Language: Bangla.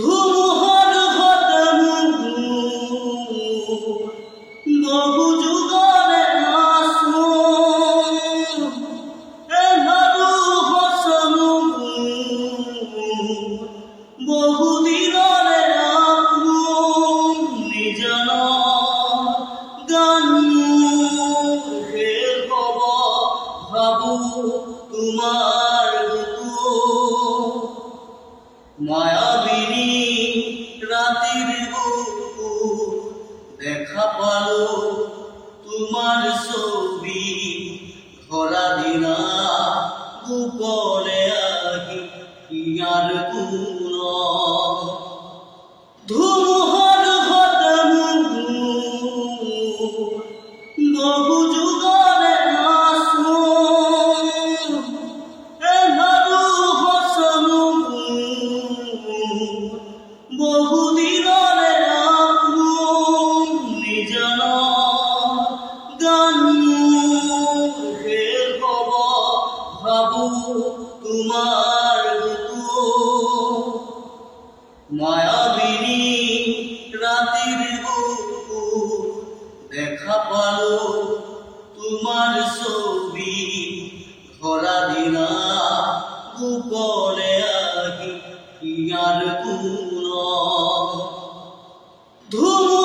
ধুমুহার ঘটমু বহু যুগরে আসু এহারু হসনু বহু দিনরে আপু নিজন গানু হে হব ভাবু তোমার মায়াবিনী রাতের বুকুর দেখা পালো তোমার ছবি ধরা দিনা গোপনে আহি ইয়ার কোন ধুমুহার ঘটমু বহু যুগরে আসু এহারু হসনু বহু দিনরে আপু নিজন গানু হে হব ভাবু তোমার মায়াবিনী রাতের বুকুর দেখা পালো তোমার ছবি ধরা দিনা গোপনে আহি ইয়ার কোন ধুমু